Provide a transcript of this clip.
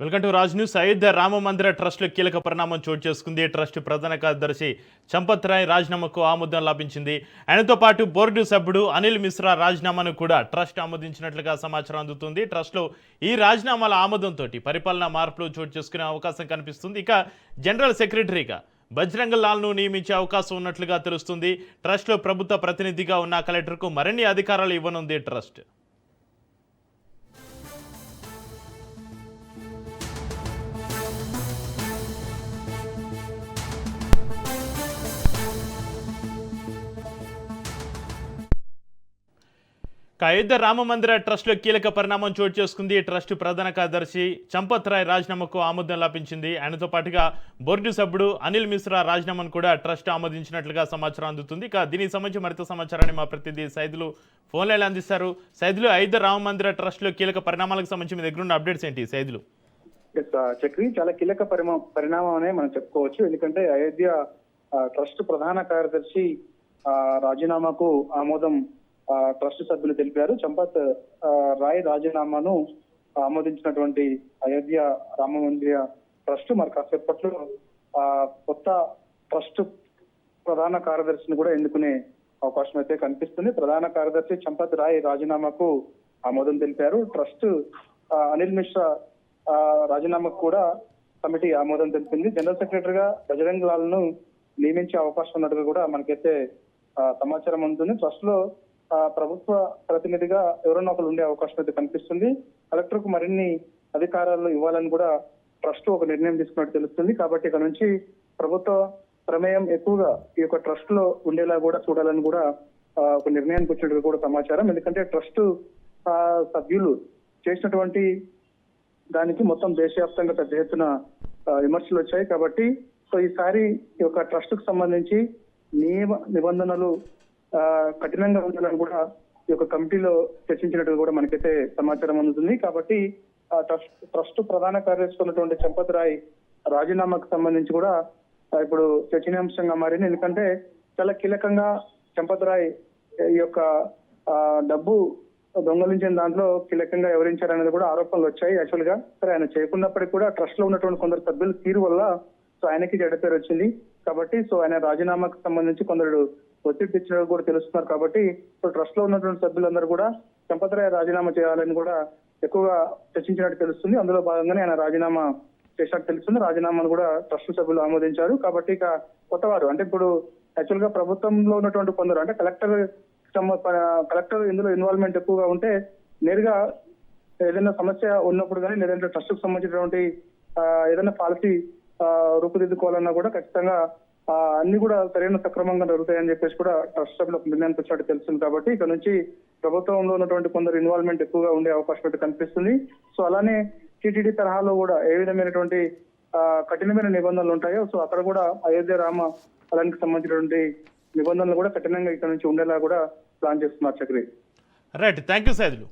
Welcome to Raj news. Ayodhya Rama మందిర ట్రస్ట్లో కీలక పరిణామం చోటు చేసుకుంది. ట్రస్ట్ ప్రధాన కార్యదర్శి చంపత్ రాయ్ రాజీనామాకు ఆమోదం లభించింది. ఆయనతో పాటు బోర్డు సభ్యుడు అనిల్ మిశ్రా రాజీనామాను కూడా ట్రస్ట్ ఆమోదించినట్లుగా సమాచారం అందుతుంది. ట్రస్ట్లో ఈ రాజీనామాల ఆమోదంతో పరిపాలనా మార్పులు చోటు చేసుకునే అవకాశం కనిపిస్తుంది. ఇక జనరల్ సెక్రటరీగా బజరంగ లాల్ను నియమించే అవకాశం ఉన్నట్లుగా తెలుస్తుంది. ట్రస్ట్లో ప్రభుత్వ ప్రతినిధిగా ఉన్న కలెక్టర్కు మరిన్ని అధికారాలు ఇవ్వనుంది ట్రస్ట్. అయోధ్య రామ మందిర ట్రస్ట్లో కీలక పరిణామం చోటు చేసుకుంది. ట్రస్ట్ ప్రధాన కార్యదర్శి చంపత్ రాయ్ రాజీనామాకు ఆమోదం లభించింది. ఆయనతో పాటుగా బోర్డు సభ్యుడు అనిల్ మిశ్రా రాజీనామాను కూడా ట్రస్ట్ ఆమోదించినట్లుగా సమాచారం అందుతుంది. ఇక దీనికి సంబంధించి మరింత సమాచారాన్ని మా ప్రతినిధి సైదులు ఫోన్ లైన్ అందిస్తారు. సైదులు, అయోధ్య రామ మందిర ట్రస్ట్లో కీలక పరిణామాలకు సంబంధించి మీ దగ్గర ఉన్న అప్డేట్స్ ఏంటి సైదులు? చక్రి, చాలా కీలక పరిణామం అనే మనం చెప్పుకోవచ్చు. ఎందుకంటే అయోధ్య ట్రస్ట్ ప్రధాన కార్యదర్శి రాజీనామాకు ఆమోదం ట్రస్ట్ సభ్యులు తెలిపారు. చంపత్ రాయ్ రాజీనామాను ఆమోదించినటువంటి అయోధ్య రామ మందిర ట్రస్ట్ మరి కాసేపట్లో కొత్త ట్రస్ట్ ప్రధాన కార్యదర్శిని కూడా ఎన్నుకునే అవకాశం అయితే కనిపిస్తుంది. ప్రధాన కార్యదర్శి చంపత్ రాయ్ రాజీనామాకు ఆమోదం తెలిపారు. ట్రస్ట్ అనిల్ మిశ్రా రాజీనామాకు కూడా కమిటీ ఆమోదం తెలిపింది. జనరల్ సెక్రటరీగా బజరంగ్ లాల్ ను నియమించే అవకాశం ఉన్నట్టుగా కూడా మనకైతే సమాచారం ఉంటుంది. ట్రస్ట్ లో ప్రభుత్వ ప్రతినిధిగా ఎవరైనా ఒకరు ఉండే అవకాశం అయితే కనిపిస్తుంది. కలెక్టర్ కు మరిన్ని అధికారాలు ఇవ్వాలని కూడా ట్రస్ట్ ఒక నిర్ణయం తీసుకున్నట్టు తెలుస్తుంది. కాబట్టి ఇక్కడ నుంచి ప్రభుత్వ ప్రమేయం ఎక్కువగా ఈ యొక్క ట్రస్ట్ లో ఉండేలా కూడా చూడాలని కూడా ఒక నిర్ణయానికి వచ్చినట్టుగా కూడా సమాచారం. ఎందుకంటే ట్రస్ట్ సభ్యులు చేసినటువంటి దానికి మొత్తం దేశవ్యాప్తంగా పెద్ద ఎత్తున విమర్శలు వచ్చాయి. కాబట్టి సో ఈసారి ఈ యొక్క ట్రస్ట్ కు సంబంధించి నియమ నిబంధనలు కఠినంగా ఉండాలని కూడా ఈ యొక్క కమిటీలో చర్చించినట్టుగా కూడా మనకైతే సమాచారం అందుతుంది. కాబట్టి ట్రస్ట్ ప్రధాన కార్యదర్శి ఉన్నటువంటి చంపత్ రాయ్ రాజీనామాకు సంబంధించి కూడా ఇప్పుడు చర్చనీయాంశంగా మారింది. ఎందుకంటే చాలా కీలకంగా చంపత్ రాయ్ ఈ యొక్క డబ్బు దొంగలించిన దాంట్లో కీలకంగా వివరించారనేది కూడా ఆరోపణలు వచ్చాయి. యాక్చువల్ గా సరే ఆయన చేయకున్నప్పటికీ కూడా ట్రస్ట్ లో ఉన్నటువంటి కొందరు సభ్యుల తీరు వల్ల సో ఆయనకి చెడ్డ పేరు వచ్చింది. కాబట్టి సో ఆయన రాజీనామాకు సంబంధించి కొందరు ఒత్తిడి తెచ్చినట్టు కూడా తెలుస్తున్నారు. కాబట్టి సో ట్రస్ట్ లో ఉన్నటువంటి సభ్యులందరూ కూడా చంపత్ రాయ్ రాజీనామా చేయాలని కూడా ఎక్కువగా చర్చించినట్టు తెలుస్తుంది. అందులో భాగంగానే ఆయన రాజీనామా చేసినట్టు తెలుస్తుంది. రాజీనామాను కూడా ట్రస్ట్ సభ్యులు ఆమోదించారు. కాబట్టి ఇక కొత్తవారు అంటే ఇప్పుడు యాక్చువల్ గా ప్రభుత్వంలో ఉన్నటువంటి కొందరు అంటే కలెక్టర్ ఇందులో ఇన్వాల్వ్మెంట్ ఎక్కువగా ఉంటే నేరుగా ఏదైనా సమస్య ఉన్నప్పుడు కానీ లేదంటే ట్రస్ట్ కు సంబంధించినటువంటి ఏదైనా పాలసీ రూపుదిద్దుకోవాలన్నా కూడా ఖచ్చితంగా అన్ని కూడా సరైన సక్రమంగా జరుగుతాయని చెప్పేసి కూడా ట్రస్ట్ సభ్యులు నిర్ణయానికి వచ్చినట్టు తెలుస్తుంది. కాబట్టి ఇక్కడ నుంచి ప్రభుత్వంలో ఉన్నటువంటి కొందరు ఇన్వాల్వ్మెంట్ ఎక్కువగా ఉండే అవకాశం అయితే కనిపిస్తుంది. సో అలానే టీటీడీ తరహాలో కూడా ఏ విధమైనటువంటి కఠినమైన నిబంధనలు ఉంటాయో సో అక్కడ కూడా అయోధ్య రామ అలానికి సంబంధించినటువంటి నిబంధనలు కూడా కఠినంగా ఇక్కడ నుంచి ఉండేలా కూడా ప్లాన్ చేస్తున్నారు. Chakri, right, thank you Saidulu.